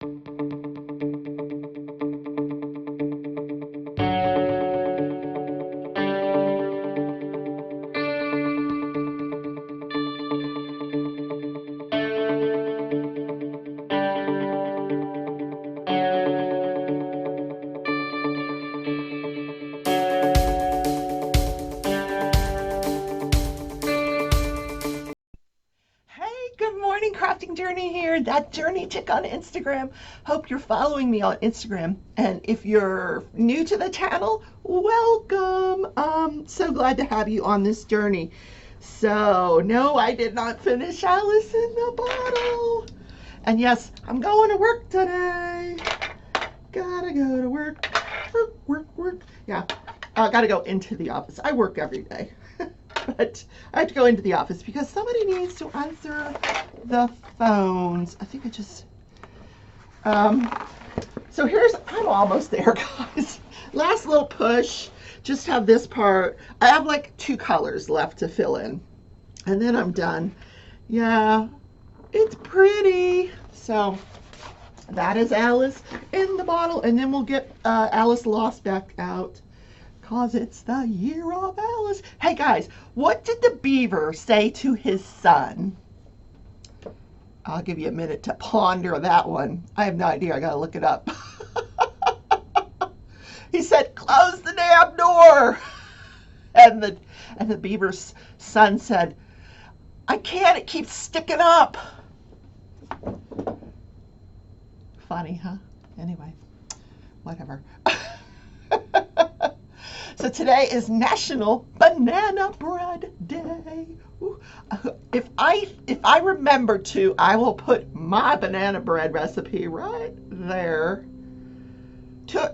Hey, good morning, Crafting Journey here. That Journey Chick on Instagram. Hope you're following me on Instagram. And if you're new to the channel, welcome. So glad to have you on this journey. So, no, I did not finish Alice in the Bottle. And yes, I'm going to work today. Gotta go to work. Work, work, work. Yeah, gotta go into the office. I work every day. But I have to go into the office because somebody needs to answer the phones. I think I just, um, so I'm almost there, guys. Last little push, just have this part. I have like 2 colors left to fill in, and then I'm done. Yeah, it's pretty. So that is Alice in the Bottle, and then we'll get Alice Lost back out. Cause it's the year of Alice. Hey guys, what did the beaver say to his son? I'll give you a minute to ponder that one. I have no idea. I gotta look it up. He said, "Close the damn door." And the beaver's son said, "I can't. It keeps sticking up." Funny, huh? Anyway, whatever. So today is National Banana Bread Day. Ooh. If I remember to, I will put my banana bread recipe right there. To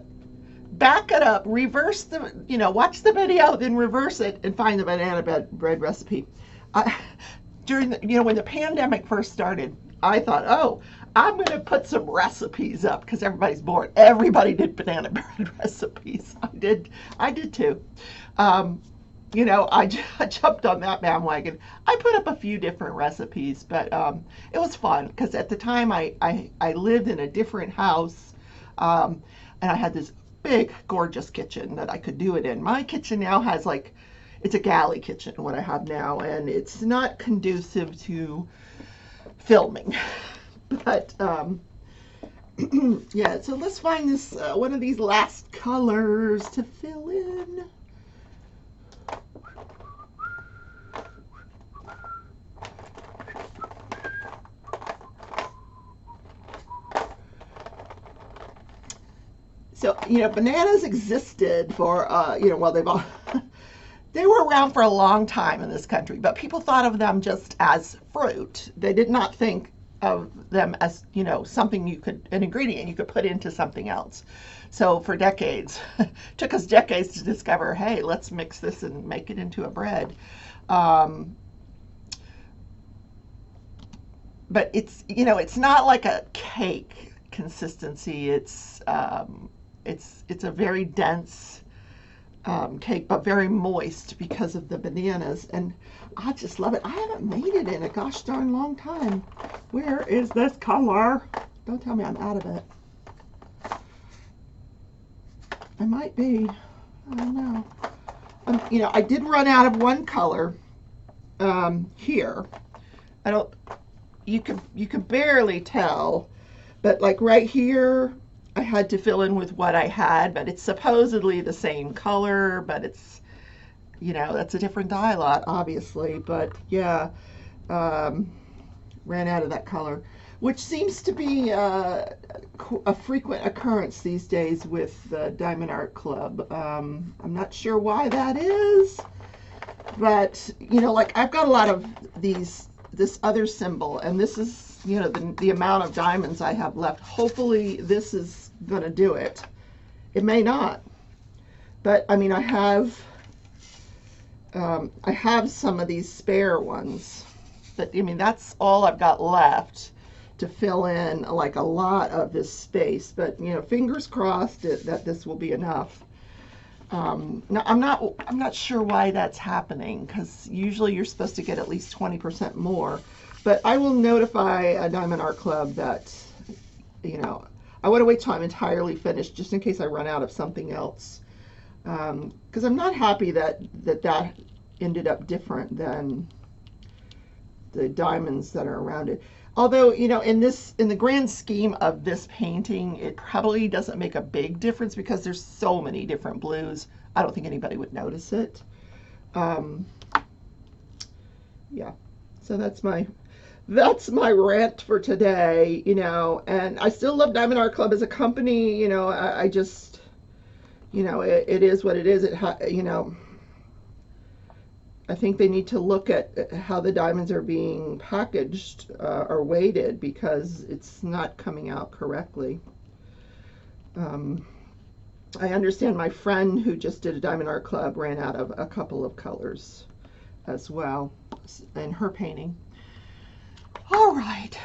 back it up, reverse watch the video, then reverse it and find the banana bread recipe. I, during when the pandemic first started, I thought, oh, I'm going to put some recipes up because everybody's bored. Everybody did banana bread recipes. I did too. I jumped on that bandwagon. I put up a few different recipes, but it was fun because at the time I lived in a different house, and I had this big, gorgeous kitchen that I could do it in. My kitchen now has it's a galley kitchen, what I have now, and it's not conducive to filming. But yeah, so let's find this one of these last colors to fill in. So, bananas existed for, well, they were around for a long time in this country, but people thought of them just as fruit. They did not think of them as, something an ingredient you could put into something else. So for decades, took us decades to discover, hey, let's mix this and make it into a bread. But it's not like a cake consistency. It's a very dense cake, but very moist because of the bananas, and I just love it. I haven't made it in a gosh darn long time. Where is this color? Don't tell me I'm out of it. I might be. I don't know. I did run out of one color here. I don't. You can barely tell, but like right here, I had to fill in with what I had, but it's supposedly the same color, but it's, that's a different dye lot, obviously. But yeah, ran out of that color, which seems to be a frequent occurrence these days with the Diamond Art Club. I'm not sure why that is, but, I've got a lot of this other symbol, and this is, the amount of diamonds I have left. Hopefully this is going to do it. It may not, but I mean, I have some of these spare ones, but I mean, that's all I've got left to fill in like a lot of this space. But fingers crossed that this will be enough. Now I'm not sure why that's happening, because usually you're supposed to get at least 20% more. But I will notify a Diamond Art Club that I want to wait till I'm entirely finished, just in case I run out of something else. Because I'm not happy that ended up different than the diamonds that are around it. Although, in the grand scheme of this painting, it probably doesn't make a big difference because there's so many different blues. I don't think anybody would notice it. Um, yeah. So that's my rant for today, and I still love Diamond Art Club as a company. I just, it is what it is. I think they need to look at how the diamonds are being packaged or weighted, because it's not coming out correctly. I understand my friend who just did a Diamond Art Club ran out of a couple of colors as well in her painting. All right.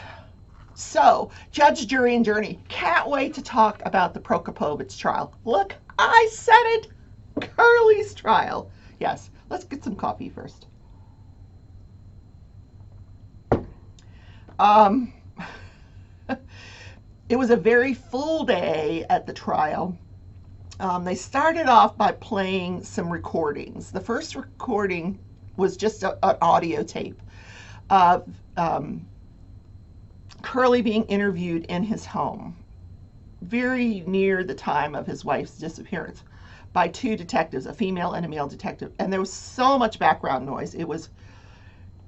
So, Judge, Jury, and Journey. Can't wait to talk about the Prokopovitz trial. Look, I said it. Curly's trial. Yes, let's get some coffee first. Um, it was a very full day at the trial. They started off by playing some recordings. The first recording was just an audio tape of Curly being interviewed in his home, very near the time of his wife's disappearance, by two detectives, a female and a male detective. And there was so much background noise, it was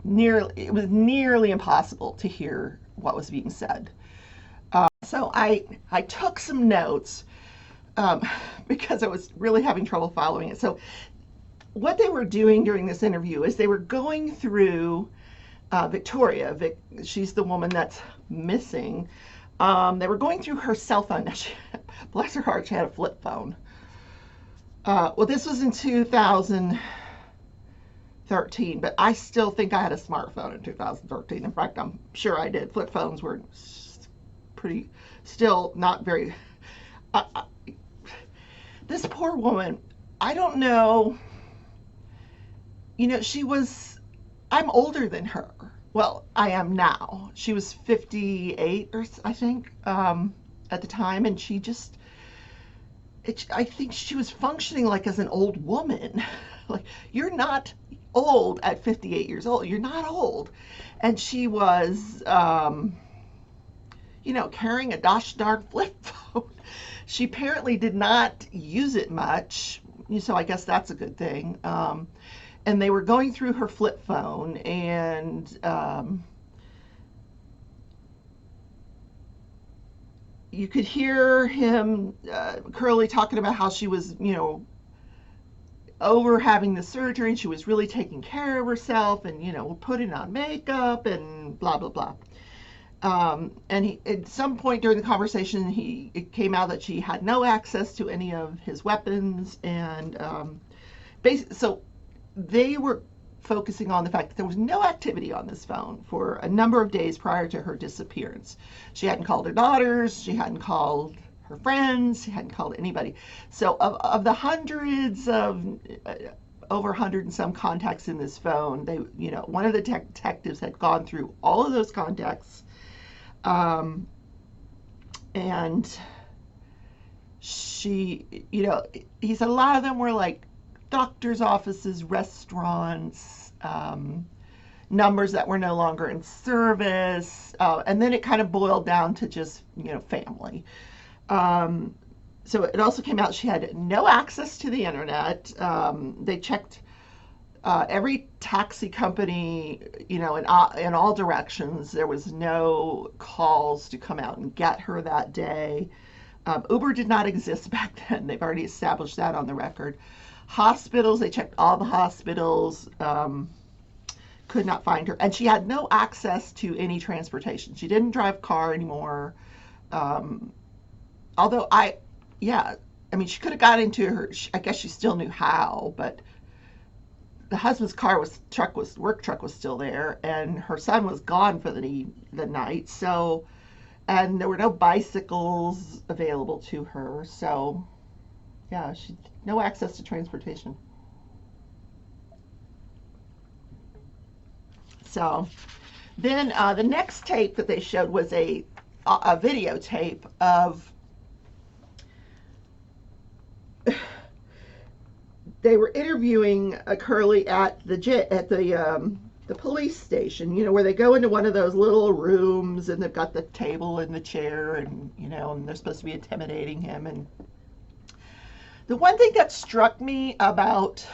nearly impossible to hear what was being said. So I took some notes because I was really having trouble following it. So what they were doing during this interview is they were going through Victoria. She's the woman that's missing. They were going through her cell phone. Bless her heart, she had a flip phone. Well, this was in 2013, but I still think I had a smartphone in 2013. In fact, I'm sure I did. Flip phones were still not very. This poor woman, I don't know. I'm older than her. Well, I am now. She was 58, or I think, at the time, and I think she was functioning like as an old woman. Like, you're not old at 58 years old. You're not old. And she was, carrying a gosh darn flip phone. She apparently did not use it much, so I guess that's a good thing. And they were going through her flip phone, and you could hear him, Curly, talking about how she was, over having the surgery, and she was really taking care of herself, and putting on makeup and blah blah blah. And at some point during the conversation, it came out that she had no access to any of his weapons, and so they were focusing on the fact that there was no activity on this phone for a number of days prior to her disappearance. She hadn't called her daughters, she hadn't called her friends, she hadn't called anybody. So of the hundreds of over 100 and some contacts in this phone, one of the detectives had gone through all of those contacts, and he said a lot of them were like doctor's offices, restaurants, numbers that were no longer in service, and then it kind of boiled down to just family. So it also came out she had no access to the internet. They checked every taxi company, in all directions. There was no calls to come out and get her that day. Uber did not exist back then. They've already established that on the record. Hospitals, they checked all the hospitals, could not find her. And she had no access to any transportation. She didn't drive a car anymore. Although she could have got into I guess she still knew how, but the husband's work truck was still there, and her son was gone for the night. So, and there were no bicycles available to her. So, yeah, she no access to transportation. So then the next tape that they showed was a a videotape of they were interviewing a Curly at the police station, where they go into one of those little rooms and they've got the table and the chair, and and they're supposed to be intimidating him. And the one thing that struck me about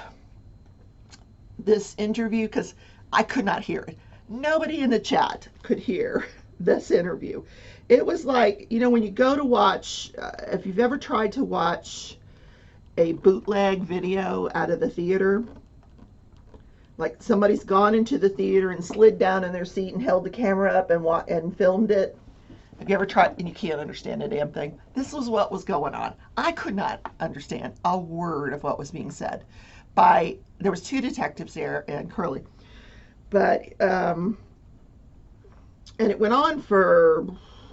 this interview, because I could not hear it, nobody in the chat could hear this interview. It was like, when you go to watch, if you've ever tried to watch a bootleg video out of the theater, like somebody's gone into the theater and slid down in their seat and held the camera up and filmed it. Have you ever tried? And you can't understand a damn thing. This was what was going on. I could not understand a word of what was being said. There was two detectives there and Curly, but and it went on for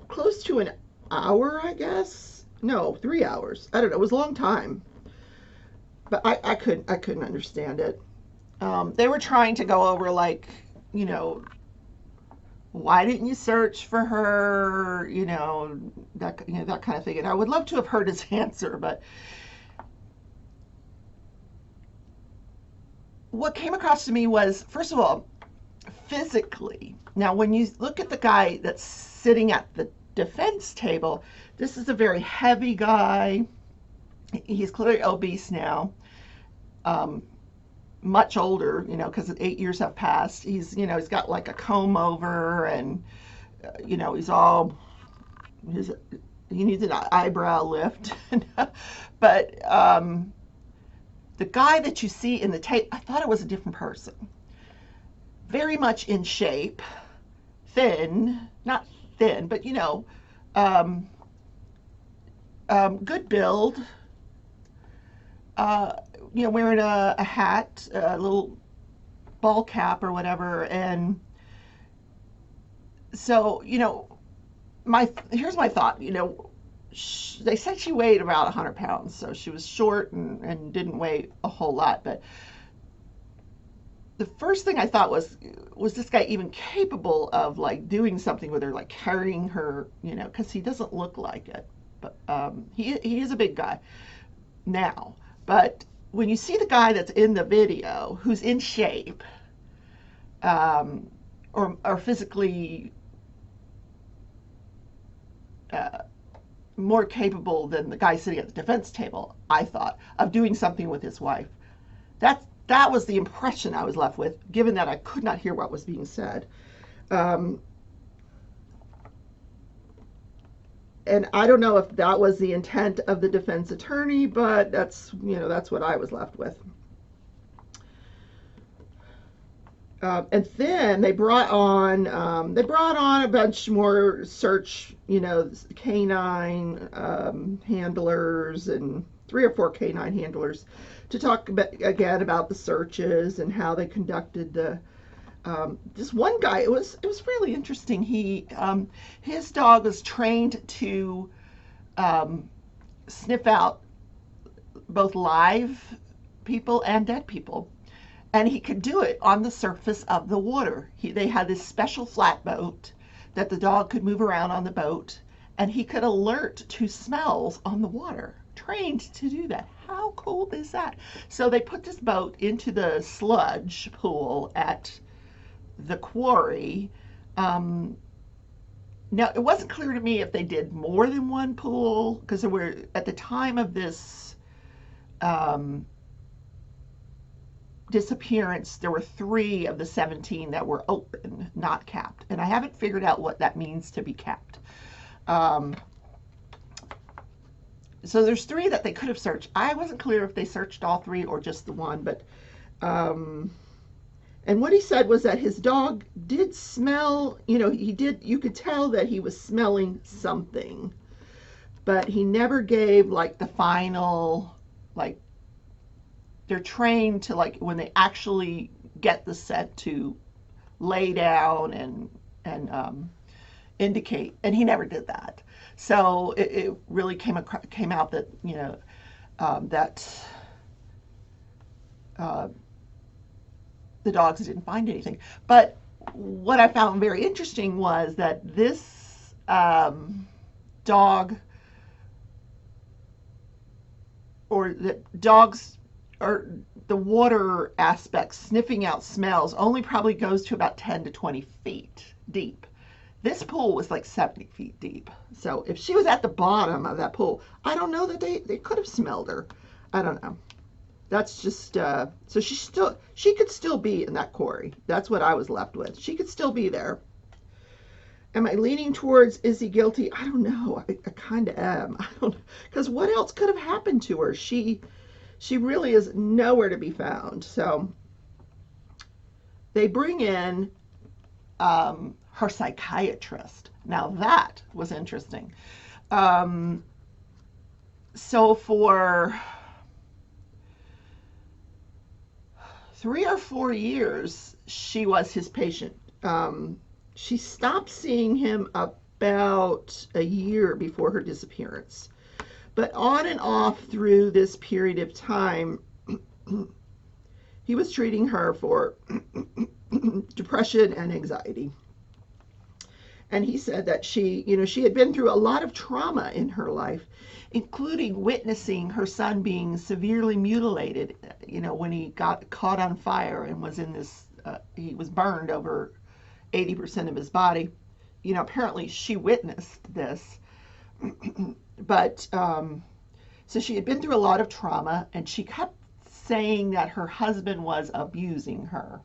close to an hour, I guess. No, 3 hours. I don't know. It was a long time, but I couldn't understand it. They were trying to go over, like, why didn't you search for her, that kind of thing. And I would love to have heard his answer, but what came across to me was, first of all, physically. Now, when you look at the guy that's sitting at the defense table, this is a very heavy guy. He's clearly obese now. Much older, because 8 years have passed. He's got like a comb over, and he's all he needs an eyebrow lift. But the guy that you see in the tape, I thought it was a different person. Very much in shape, thin, not thin, but good build. Wearing a hat, a little ball cap or whatever. And so, here's my thought. They said she weighed about 100 pounds, so she was short and didn't weigh a whole lot. But the first thing I thought was this guy even capable of, like, doing something with her, like carrying her, because he doesn't look like it. But he is a big guy now. But when you see the guy that's in the video, who's in shape, or physically more capable than the guy sitting at the defense table, I thought, of doing something with his wife. That was the impression I was left with, given that I could not hear what was being said. And I don't know if that was the intent of the defense attorney, but that's what I was left with. And then they brought on a bunch more search, canine handlers, and 3 or 4 canine handlers, to talk again about the searches and how they conducted the. This one guy, it was really interesting. His dog was trained to sniff out both live people and dead people, and he could do it on the surface of the water. They had this special flatboat that the dog could move around on the boat, and he could alert to smells on the water. Trained to do that. How cool is that? So they put this boat into the sludge pool at the quarry. Now, it wasn't clear to me if they did more than one pool, because there were, at the time of this disappearance, there were 3 of the 17 that were open, not capped. And I haven't figured out what that means to be capped. So there's 3 that they could have searched. I wasn't clear if they searched all 3 or just the one, but and what he said was that his dog did smell, you could tell that he was smelling something, but he never gave, like, the final, like, they're trained to, like, when they actually get the scent, to lay down and indicate, and he never did that. So it really came out that, that the dogs didn't find anything. But what I found very interesting was that this um, dog or the dogs or the water aspect, sniffing out smells, only probably goes to about 10 to 20 feet deep. This pool was like 70 feet deep. So if she was at the bottom of that pool, I don't know that they could have smelled her. I don't know. That's just so she could still be in that quarry. That's what I was left with. She could still be there. Am I leaning towards is he guilty? I don't know. I kind of am. I don't because what else could have happened to her? She really is nowhere to be found. So they bring in her psychiatrist. Now that was interesting. Um, so for 3 or 4 years, she was his patient. She stopped seeing him about a year before her disappearance. But on and off through this period of time, he was treating her for depression and anxiety. And he said that she had been through a lot of trauma in her life, including witnessing her son being severely mutilated, when he got caught on fire and was in this, he was burned over 80% of his body. Apparently she witnessed this. But so she had been through a lot of trauma, and she kept saying that her husband was abusing her.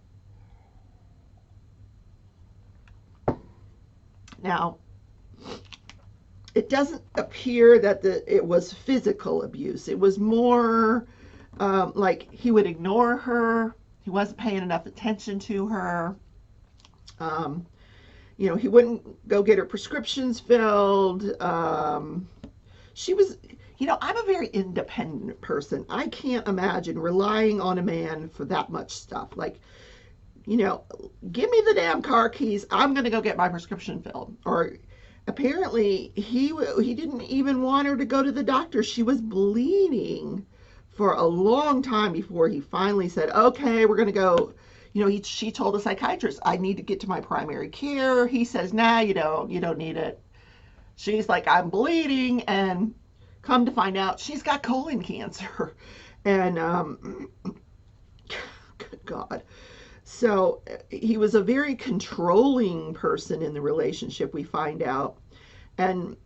Now, it doesn't appear that it was physical abuse. It was more like he would ignore her. He wasn't paying enough attention to her. He wouldn't go get her prescriptions filled. She was, I'm a very independent person. I can't imagine relying on a man for that much stuff. Like, give me the damn car keys. I'm going to go get my prescription filled. Or apparently he didn't even want her to go to the doctor. She was bleeding for a long time before he finally said, okay, we're going to go. She told the psychiatrist, I need to get to my primary care. He says, nah, you don't need it. She's like, I'm bleeding. And come to find out, she's got colon cancer. And, good God. So he was a very controlling person in the relationship, we find out. And,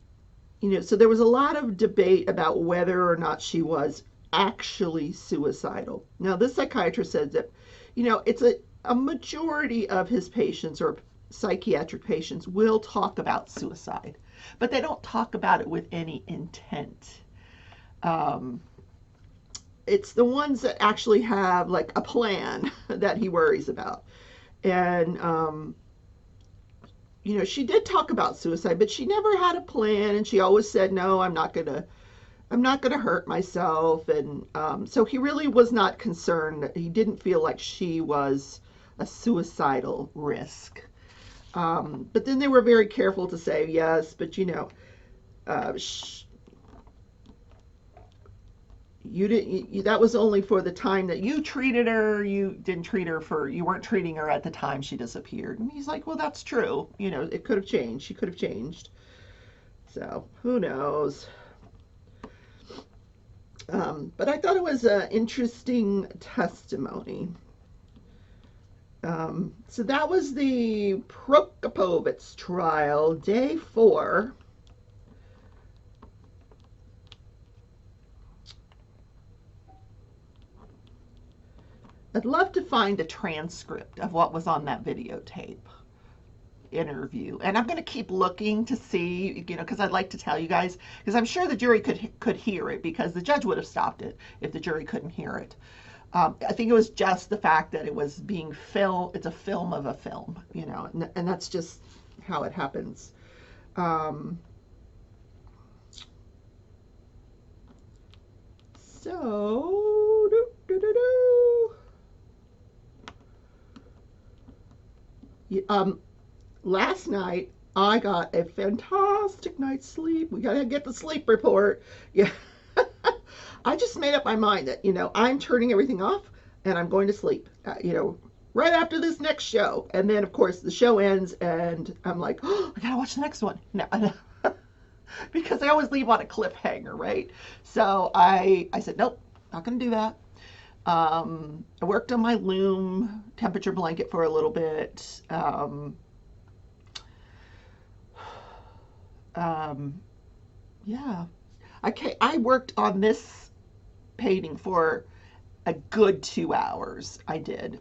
so there was a lot of debate about whether or not she was actually suicidal. Now, this psychiatrist said that, it's a majority of his patients or psychiatric patients will talk about suicide, but they don't talk about it with any intent. It's the ones that actually have like a plan that he worries about. And, she did talk about suicide, but she never had a plan. And she always said, no, I'm not going to hurt myself. And so he really was not concerned. He didn't feel like she was a suicidal risk. But then they were very careful to say, yes, but you didn't. That was only for the time that you treated her. You didn't treat her you weren't treating her at the time she disappeared. And he's like, well, that's true. It could have changed. She could have changed. So who knows? But I thought it was an interesting testimony. So that was the Prokopovitz trial, day 4. I'd love to find a transcript of what was on that videotape interview, and I'm going to keep looking to see, because I'd like to tell you guys, because I'm sure the jury could hear it, because the judge would have stopped it if the jury couldn't hear it. I think it was just the fact that it was being filmed. It's a film of a film, and that's just how it happens. So, last night I got a fantastic night's sleep. We gotta get the sleep report. Yeah. I just made up my mind that, I'm turning everything off and I'm going to sleep. right after this next show. And then, of course, the show ends, and I'm like, oh, I gotta watch the next one. No, because I always leave on a cliffhanger, right? So I said, nope, not gonna do that. I worked on my loom temperature blanket for a little bit. Um, yeah, I worked on this painting for a good 2 hours. I did.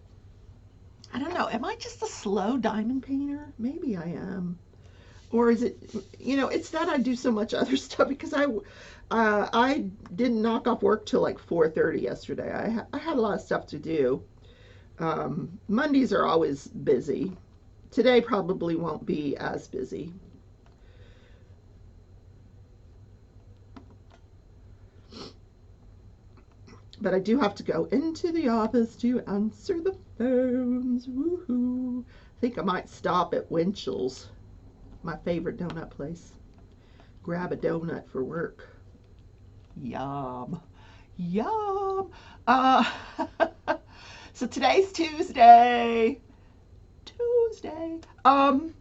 I don't know. Am I just a slow diamond painter? Maybe I am. Or is it, it's that I do so much other stuff because I didn't knock off work till like 4:30 yesterday. I had a lot of stuff to do. Mondays are always busy. Today probably won't be as busy. But I do have to go into the office to answer the phones. Woohoo! I think I might stop at Winchell's, my favorite donut place. Grab a donut for work. Yum. Yum. Uh, so today's Tuesday. Tuesday. I'm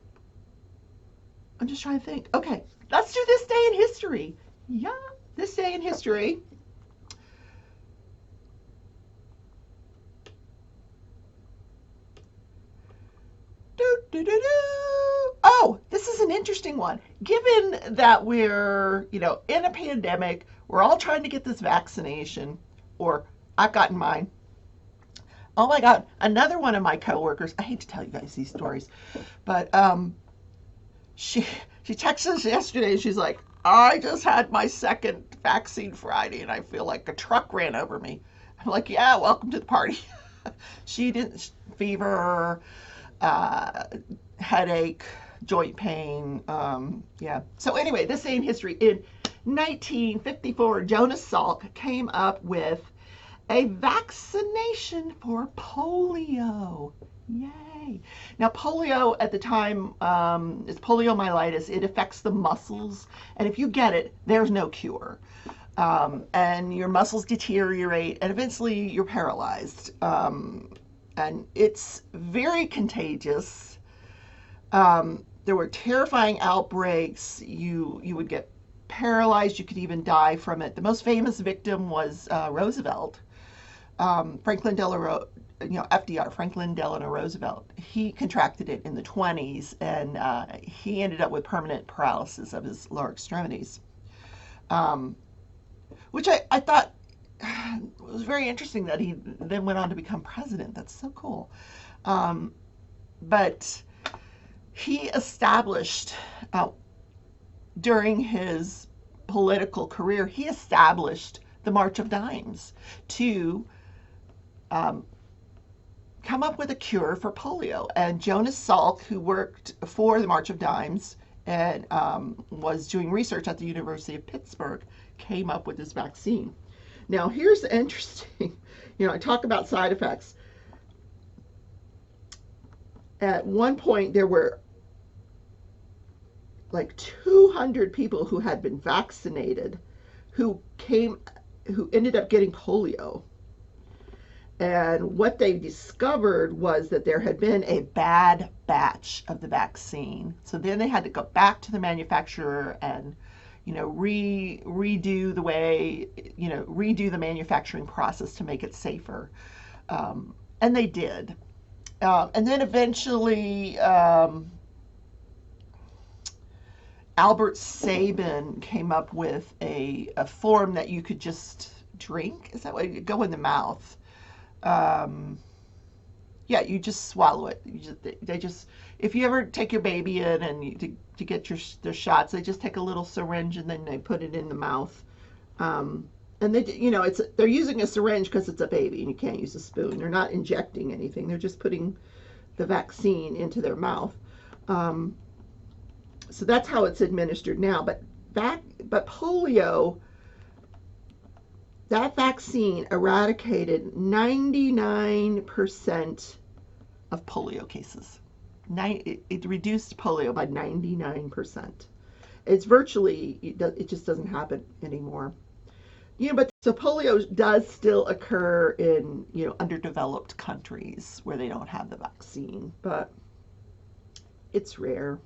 just trying to think. Okay, let's do this day in history. Yeah, this day in history. Oh, this is an interesting one. Given that we're, in a pandemic, we're all trying to get this vaccination, or I've gotten mine. Oh my God, another one of my coworkers, I hate to tell you guys these stories, but she she texted us yesterday. She's like, I just had my second vaccine Friday and I feel like a truck ran over me. I'm like, yeah, welcome to the party. She didn't fever, uh, headache, joint pain. Yeah. So anyway, this day in history. In 1954, Jonas Salk came up with a vaccination for polio. Yay. Now, polio at the time is poliomyelitis. It affects the muscles. And if you get it, there's no cure. And your muscles deteriorate, and eventually you're paralyzed. And it's very contagious. There were terrifying outbreaks. You would get paralyzed. You could even die from it. The most famous victim was Roosevelt. Franklin Delano, FDR, Franklin Delano Roosevelt. He contracted it in the 20s, and he ended up with permanent paralysis of his lower extremities, which I thought was very interesting that he then went on to become president. That's so cool. But he established, during his political career, he established the March of Dimes to come up with a cure for polio. And Jonas Salk, who worked for the March of Dimes and was doing research at the University of Pittsburgh, came up with this vaccine. Now, here's interesting. I talk about side effects. At one point, there were like 200 people who had been vaccinated who ended up getting polio. And what they discovered was that there had been a bad batch of the vaccine. So then they had to go back to the manufacturer and, redo the manufacturing process to make it safer. And they did. And then eventually, Albert Sabin came up with a form that you could just drink. Is that what you go in the mouth? Yeah, you just swallow it. If you ever take your baby in and to get their shots, they just take a little syringe and then they put it in the mouth. And they're using a syringe because it's a baby and you can't use a spoon. They're not injecting anything. They're just putting the vaccine into their mouth. So that's how it's administered now. But polio, that vaccine eradicated 99% of polio cases. It reduced polio by 99%. It's virtually, it just doesn't happen anymore. But so polio does still occur in, underdeveloped countries where they don't have the vaccine, but it's rare.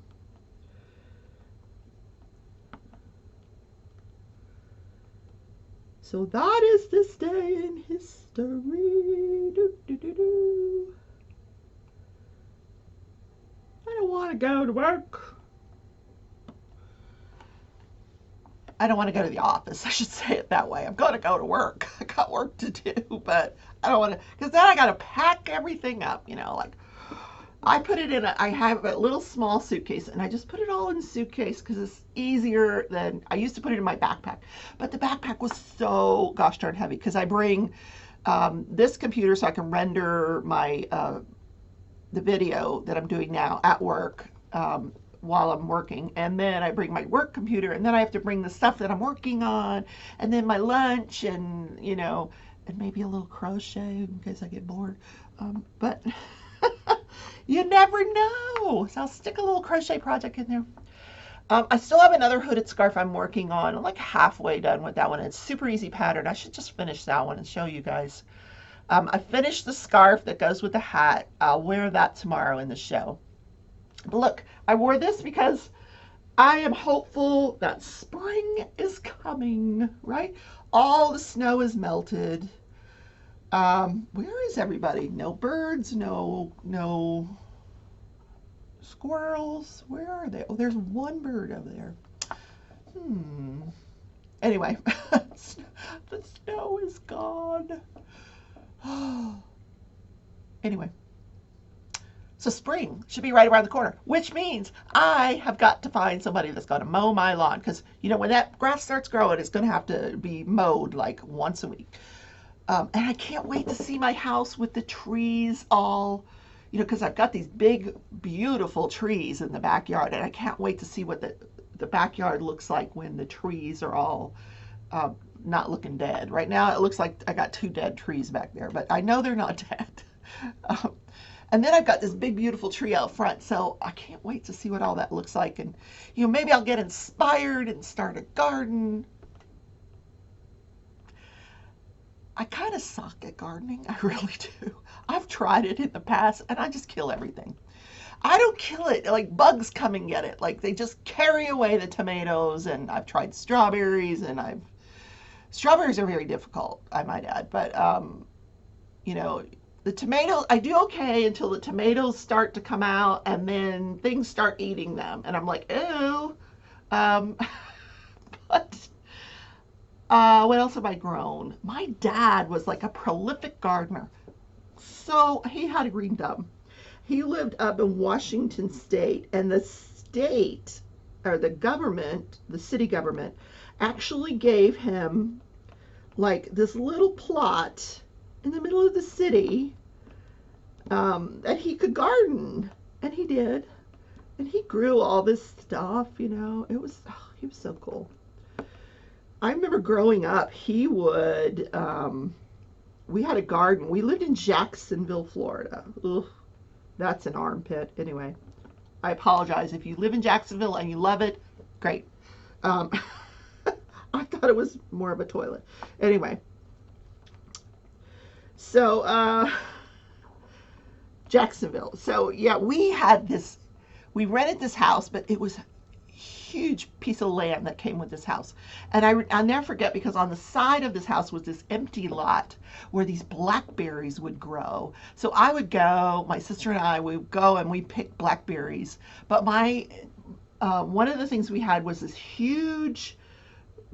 So that is this day in history. Do, do, do, do. I don't want to go to work. I don't want to go to the office. I should say it that way. I'm going to go to work. I got work to do, but I don't want to, because then I got to pack everything up, like I put it in I have a little small suitcase and I just put it all in the suitcase because it's easier than, I used to put it in my backpack. But the backpack was so gosh darn heavy because I bring this computer so I can render my, the video that I'm doing now at work. While I'm working, and then I bring my work computer, and then I have to bring the stuff that I'm working on, and then my lunch, and and maybe a little crochet in case I get bored. But you never know. So I'll stick a little crochet project in there. I still have another hooded scarf I'm working on. I'm like halfway done with that one. It's super easy pattern. I should just finish that one and show you guys. I finished the scarf that goes with the hat. I'll wear that tomorrow in the show. But look, I wore this because I am hopeful that spring is coming, right? All the snow is melted. Where is everybody? No birds, no squirrels. Where are they? Oh, there's one bird over there. Anyway, the snow is gone. Anyway. So spring should be right around the corner, which means I have got to find somebody that's going to mow my lawn because, when that grass starts growing, it's going to have to be mowed like once a week. And I can't wait to see my house with the trees all, because I've got these big, beautiful trees in the backyard, and I can't wait to see what the backyard looks like when the trees are all not looking dead. Right now, it looks like I got 2 dead trees back there, but I know they're not dead. And then I've got this big, beautiful tree out front, so I can't wait to see what all that looks like. And, maybe I'll get inspired and start a garden. I kind of suck at gardening. I really do. I've tried it in the past, and I just kill everything. I don't kill it. Like, bugs come and get it. Like, they just carry away the tomatoes, and I've tried strawberries, and strawberries are very difficult, I might add. But, the tomatoes, I do okay until the tomatoes start to come out and then things start eating them. And I'm like, ew. But what else have I grown? My dad was like a prolific gardener. So he had a green thumb. He lived up in Washington State, and the state, or the government, the city government, actually gave him like this little plot in the middle of the city that he could garden, and he did, and he grew all this stuff. He was so cool. I remember growing up, he would we had a garden. We lived in Jacksonville, Florida. Ugh, that's an armpit. Anyway, I apologize if you live in Jacksonville and you love it. Great. I thought it was more of a toilet. Anyway, so Jacksonville. So yeah, we rented this house, but it was a huge piece of land that came with this house. And I'll never forget, because on the side of this house was this empty lot where these blackberries would grow. So I would go, my sister and I would go and we pick blackberries. But one of the things we had was this huge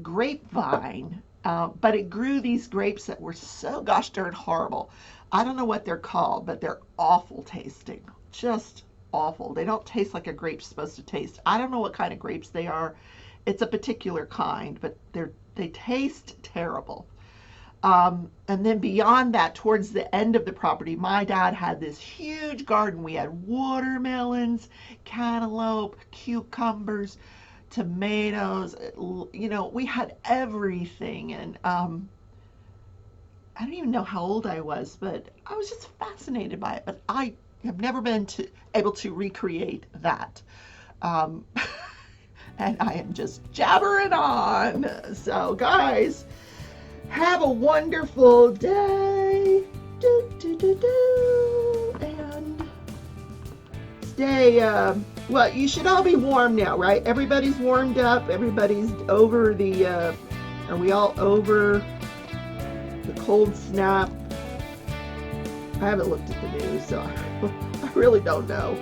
grapevine, but it grew these grapes that were so gosh darn horrible. I don't know what they're called, but they're awful tasting. Just awful. They don't taste like a grape's supposed to taste. I don't know what kind of grapes they are. It's a particular kind, but they taste terrible. And then beyond that, towards the end of the property, my dad had this huge garden. We had watermelons, cantaloupe, cucumbers, tomatoes. We had everything. And I don't even know how old I was, but I was just fascinated by it. But I have never been able to recreate that. And I am just jabbering on. So guys, Have a wonderful day. Do, do, do, do. And stay, well, you should all be warm now, right? Everybody's warmed up. Everybody's over the, are we all over the cold snap? I haven't looked at the news, so I really don't know.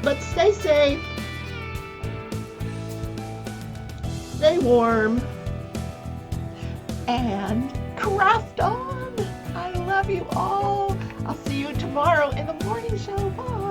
But stay safe. Stay warm. And craft on. I love you all. I'll see you tomorrow in the morning show. Bye.